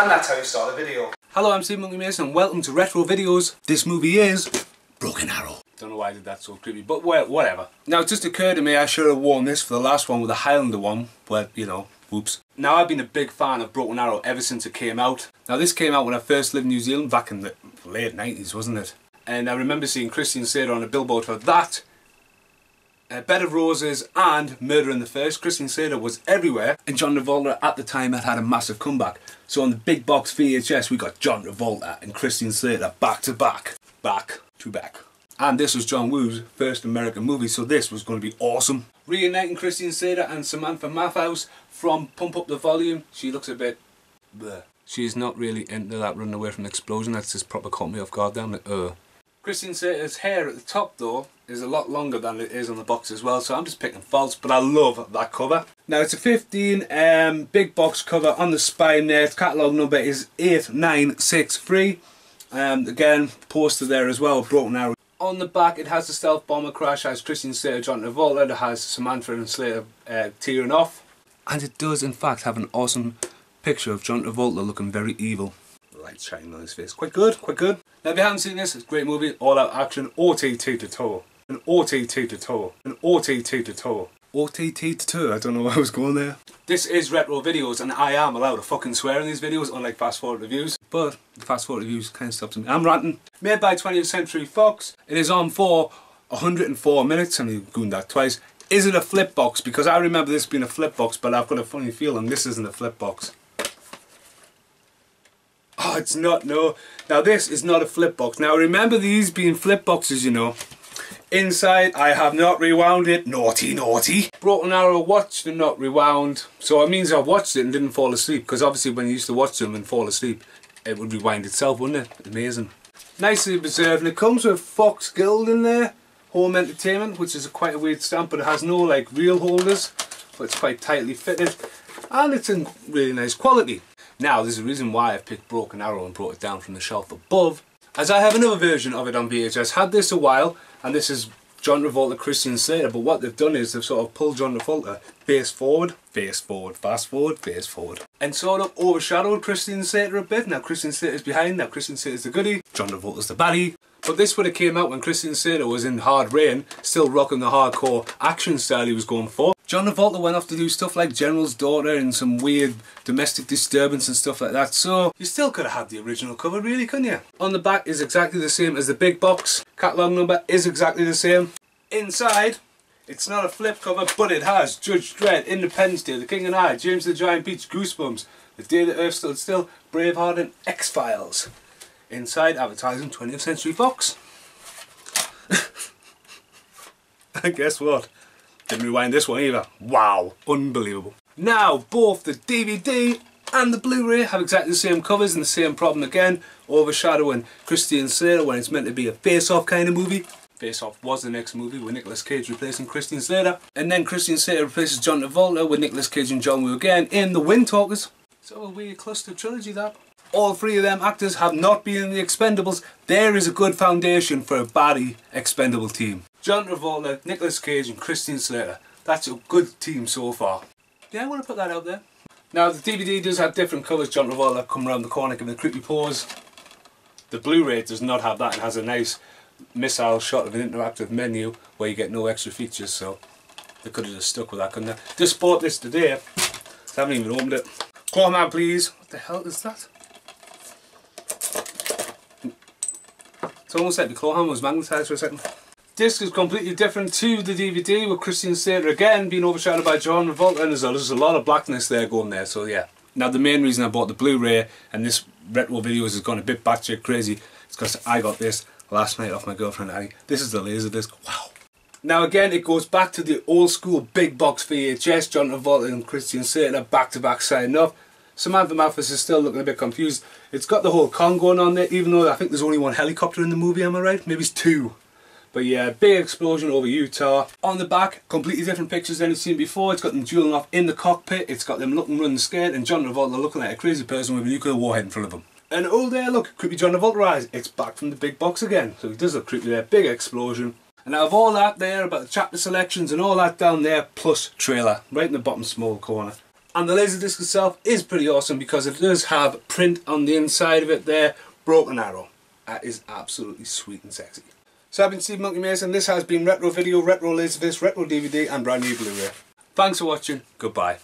And that's how you start a video. Hello, I'm Steve Monkey Mason and welcome to Retro Videos. This movie is Broken Arrow. Don't know why I did that so creepy, but whatever. Now it just occurred to me I should have worn this for the last one with the Highlander one, but you know, whoops. Now I've been a big fan of Broken Arrow ever since it came out. Now this came out when I first lived in New Zealand back in the late 90s, wasn't it? And I remember seeing Christian Slater on a billboard for that, Bed of Roses and Murder in the First. Christian Slater was everywhere, and John Travolta at the time had a massive comeback. So on the big box VHS we got John Travolta and Christian Slater back to back. Back to back. And this was John Woo's first American movie, so this was going to be awesome. Reuniting Christian Slater and Samantha Mathhouse from Pump Up the Volume. She looks a bit bleh. She's not really into that running away from the explosion. That's just proper caught me off guard down like Christian Slater's hair at the top though is a lot longer than it is on the box as well, so I'm just picking faults, but I love that cover. Now it's a 15 big box cover on the spine there. Its catalogue number is 8963. Again, poster there as well, Broken Arrow. On the back it has the stealth bomber crash, has Christian Slater, John Travolta, it has Samantha and Slater tearing off. And it does in fact have an awesome picture of John Travolta looking very evil. Light shining on his face. Quite good, quite good. Now if you haven't seen this, it's a great movie, all out action, OTT to toe. An OTT to toe. An OTT to toe. OTT to toe, I don't know where I was going there. This is Retro Videos and I am allowed to fucking swear in these videos, unlike fast forward reviews. But the fast forward reviews kind of stops me. I'm ranting. Made by 20th Century Fox. It is on for 104 minutes, I'm doing that twice. Is it a flip box? Because I remember this being a flip box, but I've got a funny feeling this isn't a flip box. Oh, it's not, no. Now this is not a flip box. Now remember these being flip boxes, you know. Inside, I have not rewound it. Naughty, naughty. Broken Arrow watched and not rewound. So it means I watched it and didn't fall asleep. Because obviously when you used to watch them and fall asleep, it would rewind itself, wouldn't it? Amazing. Nicely preserved. And it comes with Fox Guild in there. Home Entertainment, which is quite a weird stamp. But it has no like reel holders. But it's quite tightly fitted. And it's in really nice quality. Now there's a reason why I've picked Broken Arrow and brought it down from the shelf above, as I have another version of it on VHS. Had this a while, and this is John Travolta, Christian Slater, but what they've done is they've sort of pulled John Travolta face forward, fast forward, face forward, and sort of overshadowed Christian Slater a bit. Now Christian Slater's behind, now Christian Slater's the goodie, John Travolta's the baddie. But this would have came out when Christian Slater was in Hard Rain, still rocking the hardcore action style he was going for. John Travolta went off to do stuff like General's Daughter and some weird domestic disturbance and stuff like that, so you still could have had the original cover really, couldn't you? On the back is exactly the same as the big box. Catalogue number is exactly the same. Inside, it's not a flip cover, but it has Judge Dredd, Independence Day, The King and I, James the Giant Peach, Goosebumps, The Day the Earth Stood Still, Braveheart and X-Files. Inside, advertising 20th Century Fox. And guess what? Didn't rewind this one either. Wow, unbelievable. Now, both the DVD and the Blu-ray have exactly the same covers and the same problem again, overshadowing Christian Slater when it's meant to be a face-off kind of movie. Face Off was the next movie with Nicolas Cage replacing Christian Slater. And then Christian Slater replaces John Travolta with Nicolas Cage and John Woo again in The Wind Talkers. So a weird cluster trilogy that. All three of them actors have not been in the Expendables. There is a good foundation for a baddie Expendable team. John Travolta, Nicolas Cage and Christian Slater. That's a good team so far. Yeah, I want to put that out there. Now the DVD does have different covers. John Travolta come around the corner giving a creepy pose. The Blu-ray does not have that and has a nice missile shot of an interactive menu where you get no extra features, so they could have just stuck with that, couldn't they? Just bought this today. I haven't even opened it. Clawman, please. What the hell is that? It's almost like the claw hand was magnetised for a second. Disc is completely different to the DVD with Christian Slater again being overshadowed by John Travolta, and there's a lot of blackness there going there, so yeah. Now the main reason I bought the Blu-ray and this Retro Videos has gone a bit batshit crazy is because I got this last night off my girlfriend Annie. This is the Laserdisc. Wow. Now again it goes back to the old school big box VHS, John Travolta and Christian Slater back to back signing off. Samantha Mathis is still looking a bit confused. It's got the whole con going on there, even though I think there's only one helicopter in the movie, am I right? Maybe it's two. But yeah, big explosion over Utah. On the back, completely different pictures than you've seen before. It's got them dueling off in the cockpit. It's got them looking running scared and John Travolta looking like a crazy person with a nuclear warhead in front of him. And oh there, look, creepy John Travolta eyes. It's back from the big box again. So he does look creepy there, big explosion. And out of all that there, about the chapter selections and all that down there, plus trailer, right in the bottom small corner. And the Laserdisc itself is pretty awesome because it does have print on the inside of it there, Broken Arrow. That is absolutely sweet and sexy. So I've been Steve Monkey Mason. This has been Retro Video, Retro Laserdisc, Retro DVD and brand new Blu-ray. Thanks for watching. Goodbye.